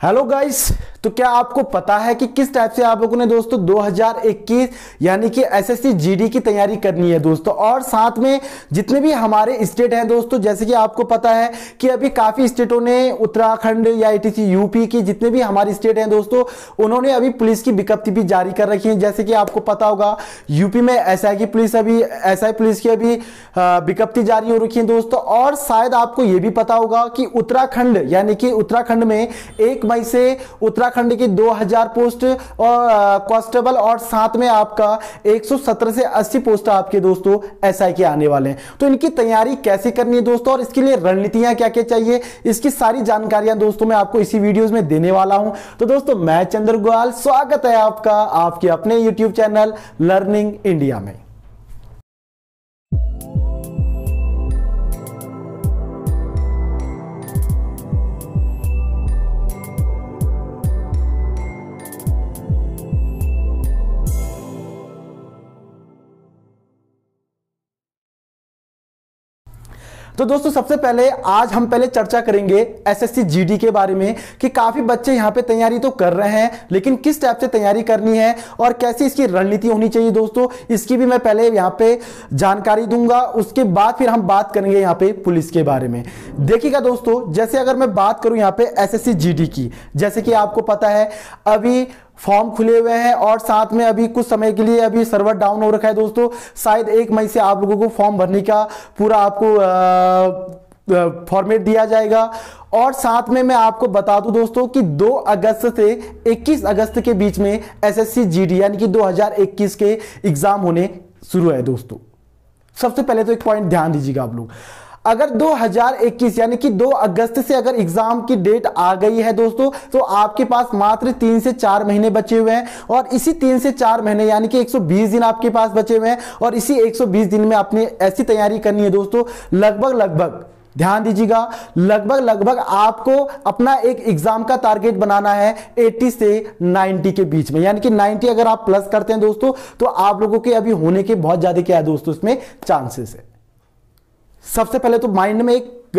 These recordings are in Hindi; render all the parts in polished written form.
हेलो गाइस, तो क्या आपको पता है कि किस टाइप से आप लोगों ने दोस्तों 2021 यानी कि एसएससी जीडी की तैयारी करनी है दोस्तों। और साथ में जितने भी हमारे स्टेट हैं दोस्तों, जैसे कि आपको पता है कि अभी काफ़ी स्टेटों ने उत्तराखंड या एटीसी यूपी की जितने भी हमारे स्टेट हैं दोस्तों, उन्होंने अभी पुलिस की विज्ञप्ति भी जारी कर रखी है। जैसे कि आपको पता होगा यूपी में एसआई की पुलिस एसआई पुलिस की अभी विज्ञप्ति जारी हो रखी है दोस्तों। और शायद आपको यह भी पता होगा कि उत्तराखंड यानी कि उत्तराखंड में 1 मई से उत्तराखंड की 2000 पोस्ट और कांस्टेबल और साथ में आपका 117 से 80 पोस्ट आपके दोस्तों एसआई के आने वाले हैं। तो इनकी तैयारी कैसे करनी है दोस्तों और इसके लिए रणनीतियां क्या क्या चाहिए, इसकी सारी जानकारियां दोस्तों मैं आपको इसी वीडियोस में देने वाला हूं। तो दोस्तों मैं चंद्र गोयल, स्वागत है आपका आपके अपने यूट्यूब चैनल लर्निंग इंडिया में। तो दोस्तों सबसे पहले आज हम चर्चा करेंगे एसएससी जीडी के बारे में कि काफी बच्चे यहां पे तैयारी तो कर रहे हैं, लेकिन किस टाइप से तैयारी करनी है और कैसी इसकी रणनीति होनी चाहिए दोस्तों, इसकी भी मैं पहले यहां पे जानकारी दूंगा। उसके बाद फिर हम बात करेंगे यहां पे पुलिस के बारे में। देखिएगा दोस्तों, जैसे अगर मैं बात करूं यहां पे एसएससी जीडी की, जैसे कि आपको पता है अभी फॉर्म खुले हुए हैं और साथ में अभी कुछ समय के लिए अभी सर्वर डाउन हो रखा है दोस्तों। शायद 1 मई से आप लोगों को फॉर्म भरने का पूरा आपको फॉर्मेट दिया जाएगा। और साथ में मैं आपको बता दूं दोस्तों कि 2 अगस्त से 21 अगस्त के बीच में एसएससी जीडी यानी कि 2021 के एग्जाम होने शुरू है दोस्तों। सबसे पहले तो एक पॉइंट ध्यान दीजिएगा आप लोग, अगर 2021 यानी कि 2 अगस्त से अगर एग्जाम की डेट आ गई है दोस्तों, तो आपके पास मात्र 3 से 4 महीने बचे हुए हैं। और इसी 3 से 4 महीने यानी कि 120 दिन आपके पास बचे हुए हैं और इसी 120 दिन में आपने ऐसी तैयारी करनी है दोस्तों, लगभग ध्यान दीजिएगा, लगभग आपको अपना एक एग्जाम का टारगेट बनाना है 80 से 90 के बीच में। यानी कि 90 अगर आप प्लस करते हैं दोस्तों, तो आप लोगों के अभी होने के बहुत ज्यादा क्या है दोस्तों इसमें चांसेस है। सबसे पहले तो माइंड में एक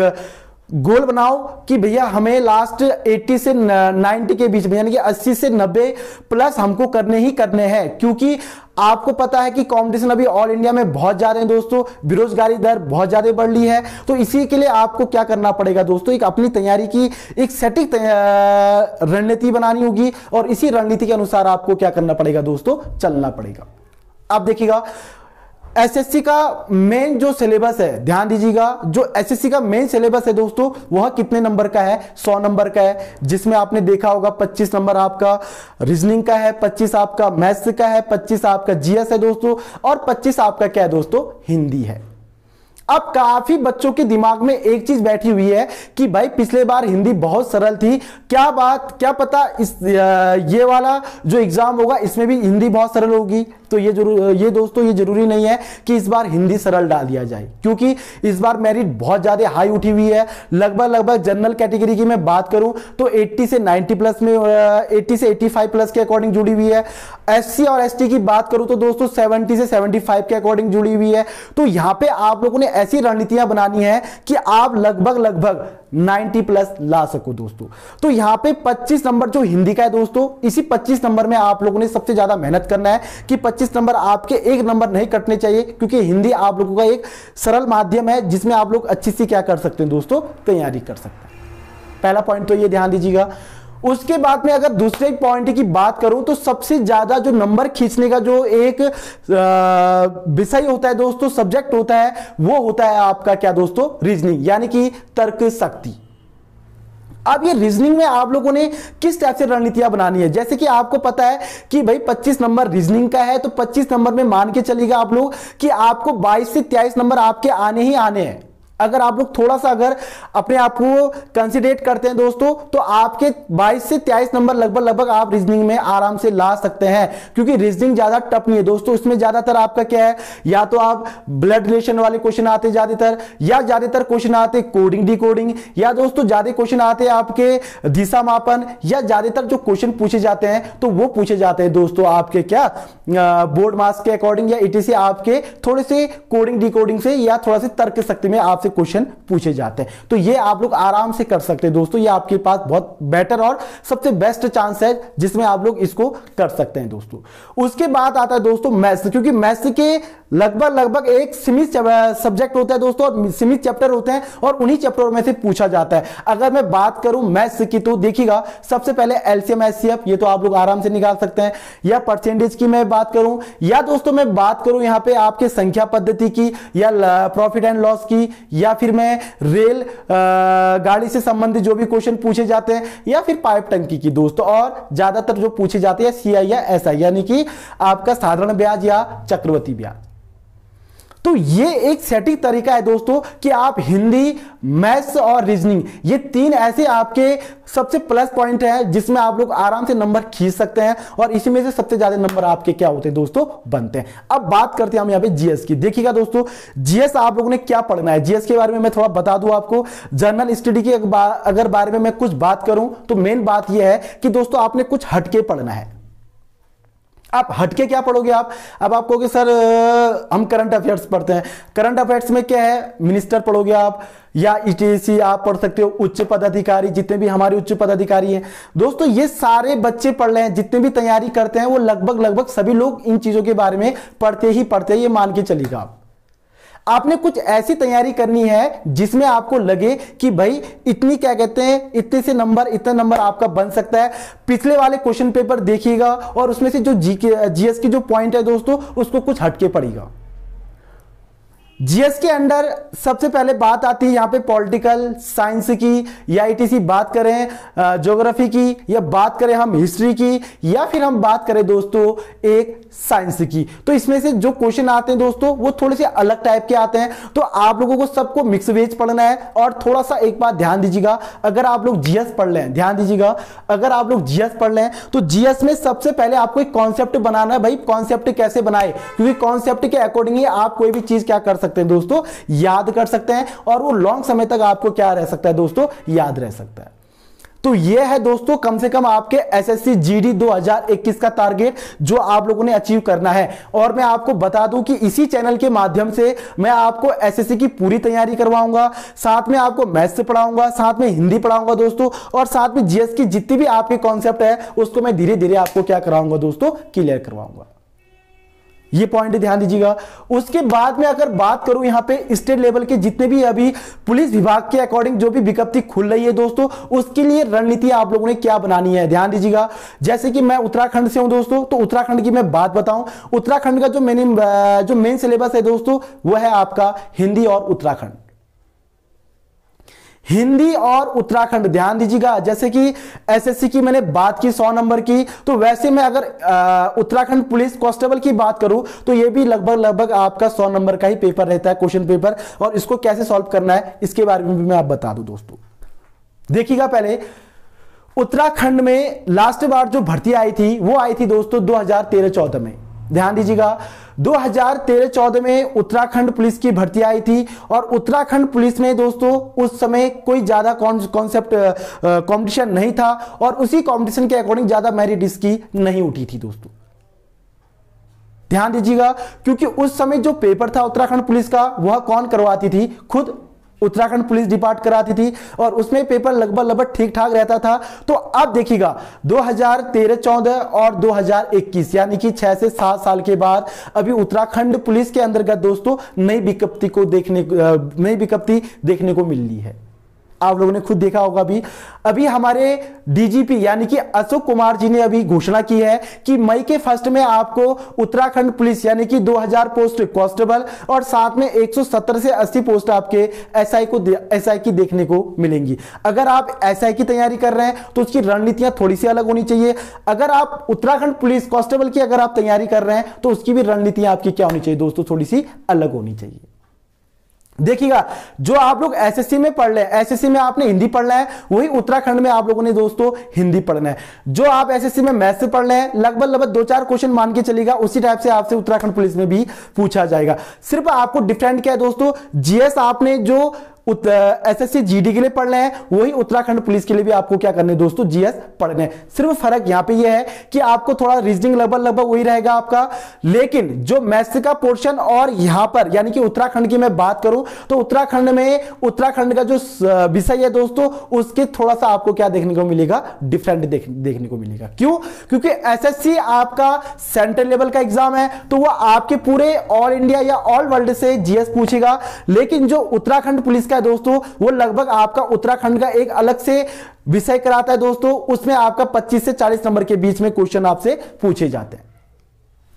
गोल बनाओ कि भैया हमें लास्ट 80 से 90 के बीच में यानी कि 80 से 90 प्लस हमको करने ही करने हैं, क्योंकि आपको पता है कि कंपटीशन अभी ऑल इंडिया में बहुत ज्यादा है दोस्तों, बेरोजगारी दर बहुत ज्यादा बढ़ रही है। तो इसी के लिए आपको क्या करना पड़ेगा दोस्तों, एक अपनी तैयारी की एक सटीक रणनीति बनानी होगी और इसी रणनीति के अनुसार आपको क्या करना पड़ेगा दोस्तों, चलना पड़ेगा। अब देखिएगा एसएससी का मेन जो सिलेबस है, ध्यान दीजिएगा, जो एसएससी का मेन सिलेबस है दोस्तों वह कितने नंबर का है, 100 नंबर का है, जिसमें आपने देखा होगा 25 नंबर आपका रीजनिंग का है, 25 आपका मैथ्स का है, 25 आपका जीएस है दोस्तों और 25 आपका क्या है दोस्तों, हिंदी है। अब काफी बच्चों के दिमाग में एक चीज बैठी हुई है कि भाई पिछले बार हिंदी बहुत सरल थी, क्या पता इस ये वाला जो एग्जाम होगा इसमें भी हिंदी बहुत सरल होगी। तो ये दोस्तों ये जरूरी नहीं है कि इस बार हिंदी सरल डाल दिया जाए, क्योंकि इस बार मेरिट बहुत ज्यादा हाई उठी हुई है। लगभग जनरल कैटेगरी की मैं बात करूं तो 80 से 90 प्लस में 80 से 85 प्लस के अकॉर्डिंग जुड़ी हुई है। एससी और एसटी की बात करूं तो दोस्तों 70 से 75 के अकॉर्डिंग जुड़ी हुई है। तो यहां पे आप लोगों ने ऐसी रणनीतियां बनानी है कि आप लगभग 90 प्लस ला सको दोस्तों। तो यहां पे 25 नंबर जो हिंदी का है दोस्तों, इसी 25 नंबर में आप लोगों ने सबसे ज्यादा मेहनत करना है कि 25 नंबर आपके 1 नंबर नहीं कटने चाहिए, क्योंकि हिंदी आप लोगों का एक सरल माध्यम है जिसमें आप लोग अच्छी सी क्या कर सकते हैं दोस्तों, तैयारी कर सकते हैं। पहला पॉइंट तो ये ध्यान दीजिएगा। उसके बाद में अगर दूसरे पॉइंट की बात करूं तो सबसे ज्यादा जो नंबर खींचने का जो एक विषय होता है दोस्तों, सब्जेक्ट होता है, वो होता है आपका क्या दोस्तों, रीजनिंग यानी कि तर्क शक्ति। अब ये रीजनिंग में आप लोगों ने किस टाइप से रणनीतियां बनानी है, जैसे कि आपको पता है कि भाई 25 नंबर रीजनिंग का है, तो 25 नंबर में मान के चलिएगा आप लोग कि आपको 22 से 23 नंबर आपके आने ही आने हैं। अगर आप लोग थोड़ा सा अगर अपने आप को कंसिडरेट करते हैं दोस्तों, तो आपके 22 से 23 नंबर लगभग आप रीजनिंग में आराम से ला सकते हैं, क्योंकि रीजनिंग ज्यादा टफ नहीं है दोस्तों। इसमें ज्यादातर आपका क्या है, या तो आप ब्लड रिलेशन वाले क्वेश्चन आते ज्यादातर, या ज्यादातर क्वेश्चन आते कोडिंग डिकोडिंग, या दोस्तों ज्यादा क्वेश्चन आते आपके दिशा मापन, या ज्यादातर जो क्वेश्चन पूछे जाते हैं तो वो पूछे जाते हैं दोस्तों आपके क्या बोर्ड मार्क्स के अकॉर्डिंग, या इटीसी आपके थोड़े से कोडिंग डिकोडिंग से या थोड़ा से तर्क शक्ति में आपसे क्वेश्चन पूछे जाते हैं। तो ये आप लोग आराम से कर सकते हैं दोस्तों, ये आपके पास बहुत बेटर और सबसे बेस्ट चांस है जिसमें आप लोग इसको कर सकते हैं दोस्तों। उसके बाद आता है दोस्तों मैथ्स, क्योंकि मैथ्स के लगभग एक सीमित सब्जेक्ट होता है दोस्तों और सीमित चैप्टर होते हैं और उन्हीं चैप्टरों में से पूछा जाता है। अगर मैं बात करूं मैथ्स की तो देखिएगा सबसे पहले एलसीएम एचसीएफ, ये तो आप लोग आराम से निकाल सकते हैं, या परसेंटेज की मैं बात करूं, या दोस्तों मैं बात करूं यहां पे आपके संख्या पद्धति की, या प्रॉफिट एंड लॉस की, या फिर मैं रेल गाड़ी से संबंधित जो भी क्वेश्चन पूछे जाते हैं, या फिर पाइप टंकी की दोस्तों, और ज्यादातर जो पूछे जाते हैं सीआई या एसआई यानी कि आपका साधारण ब्याज या चक्रवृद्धि ब्याज। तो ये एक सेटिंग तरीका है दोस्तों कि आप हिंदी, मैथ्स और रीजनिंग, ये तीन ऐसे आपके सबसे प्लस पॉइंट है जिसमें आप लोग आराम से नंबर खींच सकते हैं और इसी में से सबसे ज्यादा नंबर आपके क्या होते हैं दोस्तों, बनते हैं। अब बात करते हैं हम यहाँ पे जीएस की। देखिएगा दोस्तों, जीएस आप लोगों ने क्या पढ़ना है, जीएस के बारे में मैं थोड़ा बता दूं आपको। जनरल स्टडी की अगर बारे में मैं कुछ बात करूं तो मेन बात यह है कि दोस्तों आपने कुछ हटके पढ़ना है। आप हटके क्या पढ़ोगे आप? अब आप कहोगे सर हम करंट अफेयर्स पढ़ते हैं। करंट अफेयर्स में क्या है, मिनिस्टर पढ़ोगे आप, या ईटीसी आप पढ़ सकते हो, उच्च पदाधिकारी, जितने भी हमारे उच्च पदाधिकारी हैं दोस्तों, ये सारे बच्चे पढ़ रहे हैं, जितने भी तैयारी करते हैं वो लगभग सभी लोग इन चीजों के बारे में पढ़ते ही पढ़ते हैं, ये मान के चलिएगा आप। आपने कुछ ऐसी तैयारी करनी है जिसमें आपको लगे कि भाई इतनी क्या कहते हैं, इतने से नंबर, इतना नंबर आपका बन सकता है। पिछले वाले क्वेश्चन पेपर देखिएगा और उसमें से जो जीएस की जो पॉइंट है दोस्तों उसको कुछ हटके पड़ेगा। जीएस के अंडर सबसे पहले बात आती है यहां पे पॉलिटिकल साइंस की, या ईटीसी बात करें ज्योग्राफी की, या बात करें हम हिस्ट्री की, या फिर हम बात करें दोस्तों एक साइंस की। तो इसमें से जो क्वेश्चन आते हैं दोस्तों वो थोड़े से अलग टाइप के आते हैं। तो आप लोगों को सबको मिक्स वेज पढ़ना है। और थोड़ा सा एक बात ध्यान दीजिएगा, अगर आप लोग जीएस पढ़ लें, ध्यान दीजिएगा, अगर आप लोग जीएस पढ़ लें तो जीएस में सबसे पहले आपको एक कॉन्सेप्ट बनाना है। भाई कॉन्सेप्ट कैसे बनाए, क्योंकि कॉन्सेप्ट के अकॉर्डिंग ही आप कोई भी चीज क्या कर सकते हैं दोस्तों, याद कर सकते हैं, और वो लॉन्ग समय तक आपको क्या रह सकता है दोस्तों, याद रह सकता है। तो ये है दोस्तों कम से कम आपके एसएससी जीडी 2021 का टारगेट जो आप लोगों ने अचीव करना है। और मैं आपको बता दूं कि इसी चैनल के माध्यम से मैं आपको एसएससी की पूरी तैयारी करवाऊंगा, साथ में आपको मैथ्स पढ़ाऊंगा, साथ में हिंदी पढ़ाऊंगा दोस्तों, और साथ में जीएस की जितनी भी आपके कॉन्सेप्ट है उसको मैं धीरे धीरे आपको क्या कराऊंगा दोस्तों, क्लियर करवाऊंगा। ये पॉइंट ध्यान दीजिएगा। उसके बाद में अगर बात करूं यहां पे स्टेट लेवल के जितने भी अभी पुलिस विभाग के अकॉर्डिंग जो भी विज्ञप्ति खुल रही है दोस्तों, उसके लिए रणनीति आप लोगों ने क्या बनानी है, ध्यान दीजिएगा। जैसे कि मैं उत्तराखंड से हूं दोस्तों, तो उत्तराखंड की मैं बात बताऊं, उत्तराखंड का जो मेन सिलेबस है दोस्तों वो है आपका हिंदी और उत्तराखंड। हिंदी और उत्तराखंड ध्यान दीजिएगा। जैसे कि एसएससी की मैंने बात की 100 नंबर की, तो वैसे मैं अगर उत्तराखंड पुलिस कांस्टेबल की बात करूं तो ये भी लगभग आपका 100 नंबर का ही पेपर रहता है, क्वेश्चन पेपर। और इसको कैसे सॉल्व करना है इसके बारे में भी मैं आप बता दूं दोस्तों। देखिएगा, पहले उत्तराखंड में लास्ट बार जो भर्ती आई थी वो आई थी दोस्तों 2013-14 में। ध्यान दीजिएगा, 2013-14 में उत्तराखंड पुलिस की भर्ती आई थी, और उत्तराखंड पुलिस में दोस्तों उस समय कोई ज्यादा कॉन्सेप्ट कंपटीशन नहीं था, और उसी कंपटीशन के अकॉर्डिंग ज्यादा मेरिट इसकी नहीं उठी थी दोस्तों। ध्यान दीजिएगा, क्योंकि उस समय जो पेपर था उत्तराखंड पुलिस का वह कौन करवाती थी, खुद उत्तराखंड पुलिस डिपार्ट कराती थी, और उसमें पेपर लगभग ठीक ठाक रहता था। तो अब देखिएगा 2013-14 और 2021 यानी कि 6 से 7 साल के बाद अभी उत्तराखंड पुलिस के अंतर्गत दोस्तों नई विज्ञप्ति देखने को मिल रही है। आप लोगों ने खुद देखा होगा। अभी हमारे डीजीपी यानी कि अशोक कुमार जी ने अभी घोषणा की है कि मई के फर्स्ट में आपको उत्तराखंड पुलिस यानी कि 2000 पोस्ट कांस्टेबल और साथ में 170 से 80 पोस्ट आपके एसआई की देखने को मिलेंगी। अगर आप एसआई की तैयारी कर रहे हैं तो उसकी रणनीतियां थोड़ी सी अलग होनी चाहिए। अगर आप उत्तराखंड पुलिस कांस्टेबल की अगर आप तैयारी कर रहे हैं तो उसकी भी रणनीतियां आपकी क्या होनी चाहिए दोस्तों, थोड़ी सी अलग होनी चाहिए। देखिएगा, जो आप लोग एसएससी में पढ़ रहे हैं, एसएससी में आपने हिंदी पढ़ना है, वही उत्तराखंड में आप लोगों ने दोस्तों हिंदी पढ़ना है। जो आप एसएससी में मैथ्स से पढ़ रहे हैं, लगभग 2-4 क्वेश्चन मान के चलेगा, उसी टाइप से आपसे उत्तराखंड पुलिस में भी पूछा जाएगा। सिर्फ आपको डिफरेंट क्या है दोस्तों, जीएस आपने जो एसएससी जीडी के लिए पढ़ रहे हैं वही उत्तराखंड पुलिस के लिए भी आपको क्या करने दोस्तों, जीएस पढ़ने। सिर्फ फर्क यहां पे यह है कि आपको थोड़ा रीजनिंग लगभग वही रहेगा आपका, लेकिन जो मैथ्स का पोर्शन और यहां पर यानी कि उत्तराखंड की मैं बात करूं तो उत्तराखंड का जो विषय है दोस्तों उसके थोड़ा सा आपको क्या देखने को मिलेगा, डिफरेंट देखने को मिलेगा। क्यों? क्योंकि एसएससी आपका सेंट्रल लेवल का एग्जाम है तो वह आपके पूरे ऑल इंडिया या ऑल वर्ल्ड से जीएस पूछेगा, लेकिन जो उत्तराखंड पुलिस का है दोस्तों वो लगभग आपका उत्तराखंड का एक अलग से विषय कराता है दोस्तों, उसमें आपका 25 से 40 नंबर के बीच में क्वेश्चन आपसे पूछे जाते हैं।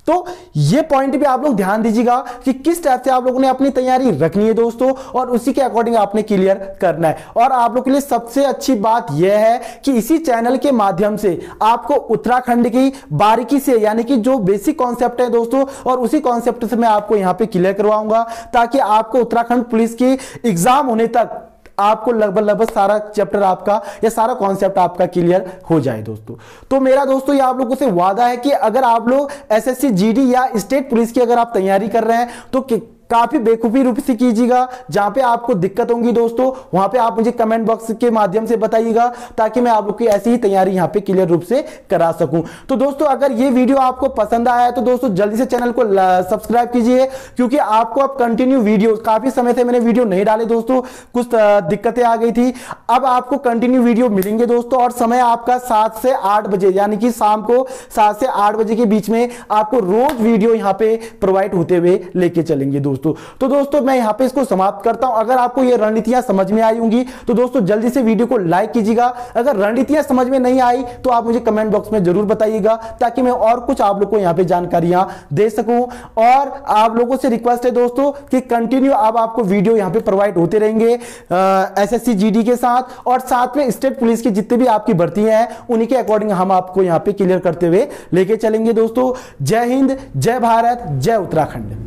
तो ये पॉइंट भी आप लोग ध्यान दीजिएगा कि किस टाइप से आप लोगों ने अपनी तैयारी रखनी है दोस्तों, और उसी के अकॉर्डिंग आपने क्लियर करना है। और आप लोग के लिए सबसे अच्छी बात यह है कि इसी चैनल के माध्यम से आपको उत्तराखंड की बारीकी से यानी कि जो बेसिक कॉन्सेप्ट है दोस्तों, और उसी कॉन्सेप्ट से मैं आपको यहां पे क्लियर करवाऊंगा ताकि आपको उत्तराखंड पुलिस की एग्जाम होने तक आपको लगभग सारा चैप्टर आपका या सारा कॉन्सेप्ट आपका क्लियर हो जाए दोस्तों। तो मेरा दोस्तों ये आप लोगों से वादा है कि अगर आप लोग एसएससी जीडी या स्टेट पुलिस की अगर आप तैयारी कर रहे हैं तो काफी बेखूबी रूप से कीजिएगा। जहां पे आपको दिक्कत होंगी दोस्तों वहां पे आप मुझे कमेंट बॉक्स के माध्यम से बताइएगा ताकि मैं आप लोग की ऐसी ही तैयारी यहां पे क्लियर रूप से करा सकूं। तो दोस्तों अगर ये वीडियो आपको पसंद आया है तो दोस्तों जल्दी से चैनल को सब्सक्राइब कीजिए, क्योंकि आपको अब कंटिन्यू वीडियो, काफी समय से मैंने वीडियो नहीं डाले दोस्तों, कुछ दिक्कतें आ गई थी, अब आपको कंटिन्यू वीडियो मिलेंगे दोस्तों। और समय आपका 7 से 8 बजे यानी कि शाम को 7 से 8 बजे के बीच में आपको रोज वीडियो यहां पे प्रोवाइड होते हुए लेके चलेंगे दोस्तों। तो दोस्तों मैं यहां पे इसको समाप्त करता हूं। अगर आपको ये रणनीतियां समझ में आई होंगी तो दोस्तों जल्दी से वीडियो को लाइक कीजिएगा। अगर रणनीतियां समझ में नहीं आई तो आप मुझे कमेंट बॉक्स में जरूर बताइएगा ताकि मैं और कुछ आप लोग को यहां पे जानकारियां दे सकूं। और आप लोगों से रिक्वेस्ट है दोस्तों कि कंटिन्यू अब आपको वीडियो यहां पे प्रोवाइड होते रहेंगे एसएससी जीडी के साथ, और साथ में स्टेट पुलिस की जितनी भी आपकी भर्तियां हैं उन्हीं के अकॉर्डिंग हम आपको यहां पे क्लियर करते हुए लेके चलेंगे दोस्तों। जय हिंद, जय भारत, जय उत्तराखंड।